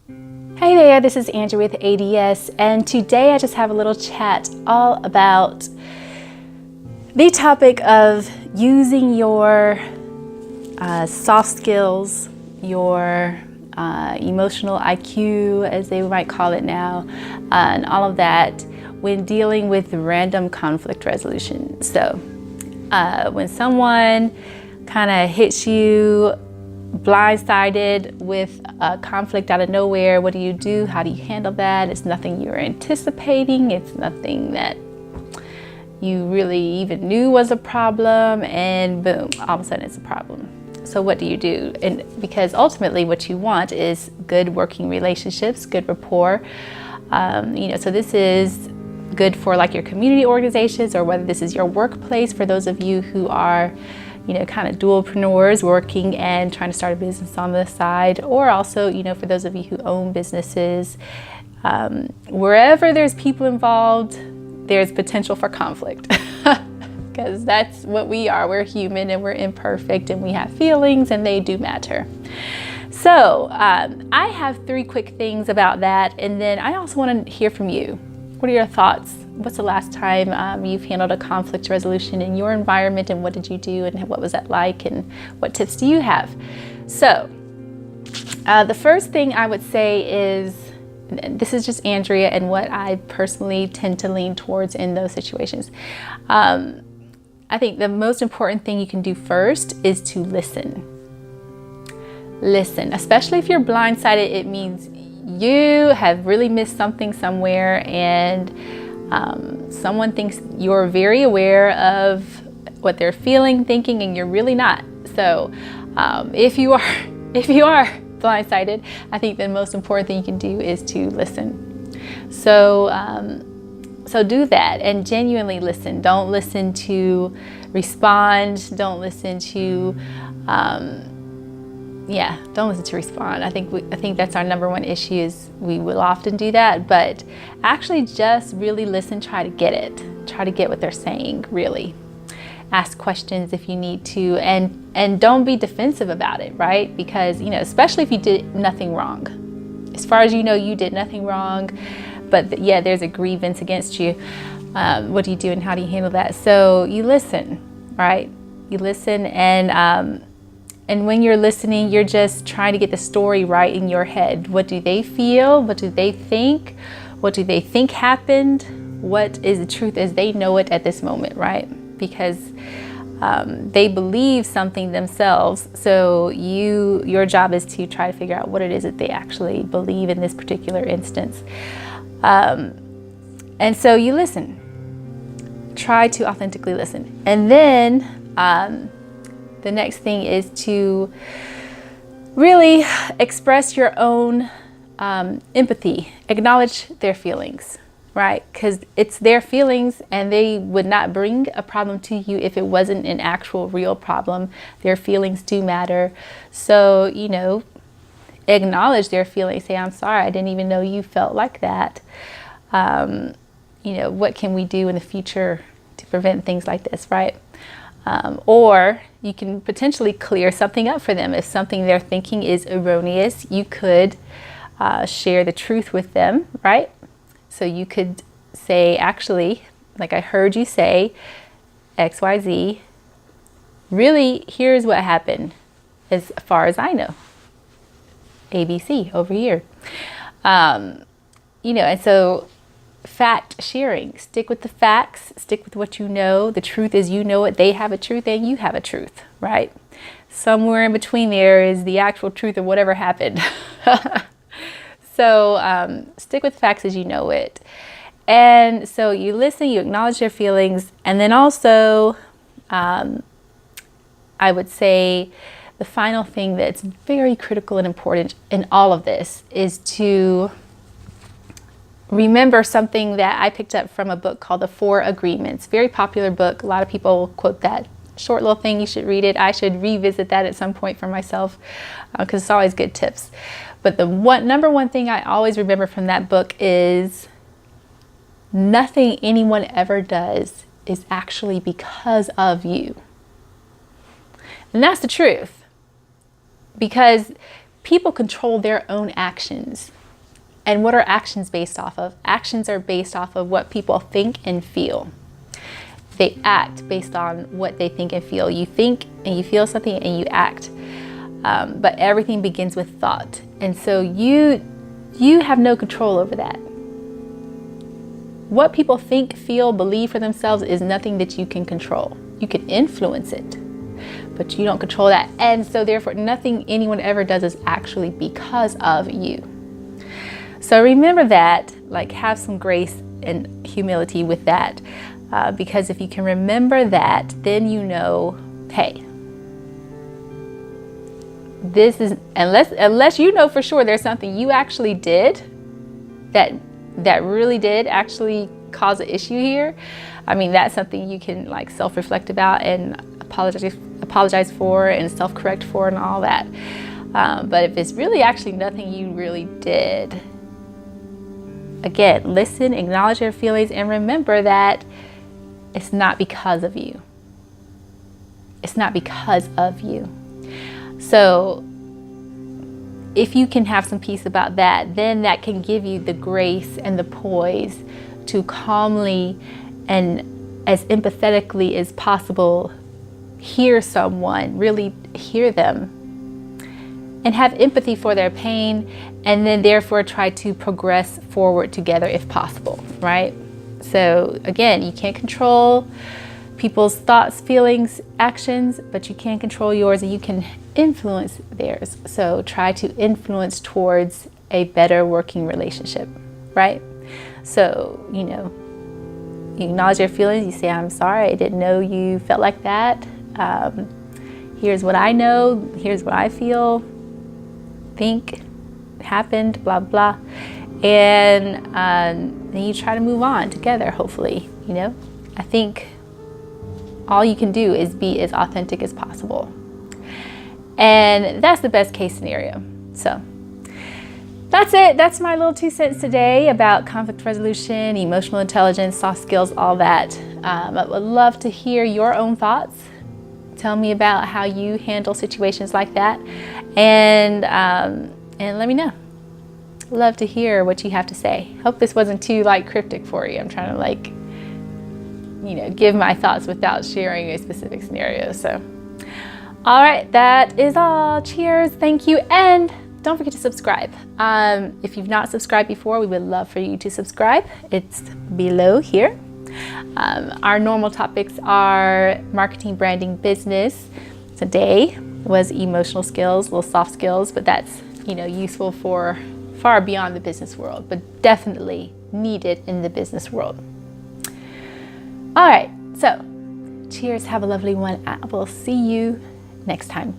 Hey there, this is Andrew with ADS, and today I just have a little chat all about the topic of using your soft skills, your emotional IQ, as they might call it now, and all of that when dealing with random conflict resolution. So when someone kind of hits you blindsided with a conflict out of nowhere, what do? How do you handle that? It's nothing you're anticipating. It's nothing that you really even knew was a problem, and boom, all of a sudden it's a problem. So what do? And because ultimately what you want is good working relationships, good rapport. So this is good for like your community organizations, or whether this is your workplace for those of you who are kind of dualpreneurs working and trying to start a business on the side, or also, for those of you who own businesses, wherever there's people involved, there's potential for conflict because that's what we are. We're human and we're imperfect and we have feelings and they do matter. So I have 3 quick things about that. And then I also want to hear from you. What are your thoughts? What's the last time you've handled a conflict resolution in your environment, and what did you do, and what was that like, and what tips do you have? So the first thing I would say is, and this is just Andrea and what I personally tend to lean towards in those situations. I think the most important thing you can do first is to listen. Listen, especially if you're blindsided, it means you have really missed something somewhere, and someone thinks you're very aware of what they're feeling, thinking, and you're really not. So if you are blindsided, I think the most important thing you can do is to listen. So do that and genuinely listen. Don't listen to respond. Don't listen to don't listen to respond. I think that's our number one issue, is we will often do that, but actually just really listen, try to get it. Try to get what they're saying, really. Ask questions if you need to, and don't be defensive about it, right? Because, especially if you did nothing wrong. As far as you did nothing wrong, but there's a grievance against you. What do you do and how do you handle that? So you listen, right? You listen, and when you're listening, you're just trying to get the story right in your head. What do they feel? What do they think? What do they think happened? What is the truth as they know it at this moment, right? Because they believe something themselves. So your job is to try to figure out what it is that they actually believe in this particular instance. And so you listen. Try to authentically listen. And then the next thing is to really express your own empathy. Acknowledge their feelings, right? Because it's their feelings, and they would not bring a problem to you if it wasn't an actual real problem. Their feelings do matter. So, acknowledge their feelings. Say, I'm sorry, I didn't even know you felt like that. What can we do in the future to prevent things like this, right? Or you can potentially clear something up for them. If something they're thinking is erroneous, you could share the truth with them, right? So you could say, actually, like I heard you say XYZ. Really, here's what happened as far as I know. ABC over here. And so fact sharing, stick with the facts, stick with what you know. The truth is, it, they have a truth, and you have a truth, right? Somewhere in between there is the actual truth of whatever happened. So stick with the facts as you know it. And so you listen, you acknowledge their feelings, and then also I would say the final thing that's very critical and important in all of this is to remember something that I picked up from a book called The 4 Agreements. Very popular book. A lot of people quote that. Short little thing. You should read it. I should revisit that at some point for myself because it's always good tips. But the number one thing I always remember from that book is nothing anyone ever does is actually because of you. And that's the truth. Because people control their own actions. And what are actions based off of? Actions are based off of what people think and feel. They act based on what they think and feel. You think and you feel something and you act. But everything begins with thought. And so you have no control over that. What people think, feel, believe for themselves is nothing that you can control. You can influence it, but you don't control that. And so therefore, nothing anyone ever does is actually because of you. So remember that, like, have some grace and humility with that. Because if you can remember that, then you know, hey, this is, unless you know for sure there's something you actually did that really did actually cause an issue here. I mean, that's something you can like self-reflect about and apologize for and self-correct for and all that. But if it's really actually nothing you really did, again, listen, acknowledge your feelings, and remember that it's not because of you. It's not because of you. So if you can have some peace about that, then that can give you the grace and the poise to calmly and as empathetically as possible hear someone, really hear them, and have empathy for their pain, and then therefore try to progress forward together if possible, right? So again, you can't control people's thoughts, feelings, actions, but you can control yours and you can influence theirs. So try to influence towards a better working relationship, right? So, you know, you acknowledge your feelings, you say, I'm sorry, I didn't know you felt like that. Here's what I know, here's what I feel, think, happened, blah, blah. And then you try to move on together, hopefully, you know. I think all you can do is be as authentic as possible. And that's the best case scenario. So that's it. That's my little 2 cents today about conflict resolution, emotional intelligence, soft skills, all that. I would love to hear your own thoughts. Tell me about how you handle situations like that. And let me know. Love to hear what you have to say. Hope this wasn't too like cryptic for you. I'm trying to like, you know, give my thoughts without sharing a specific scenario. So, all right, that is all. Cheers, thank you, and don't forget to subscribe. If you've not subscribed before, we would love for you to subscribe. It's below here. Our normal topics are marketing, branding, business. Today was emotional skills, little soft skills, but that's, you know, useful for far beyond the business world, but definitely needed in the business world. All right, so cheers, have a lovely one. I will see you next time.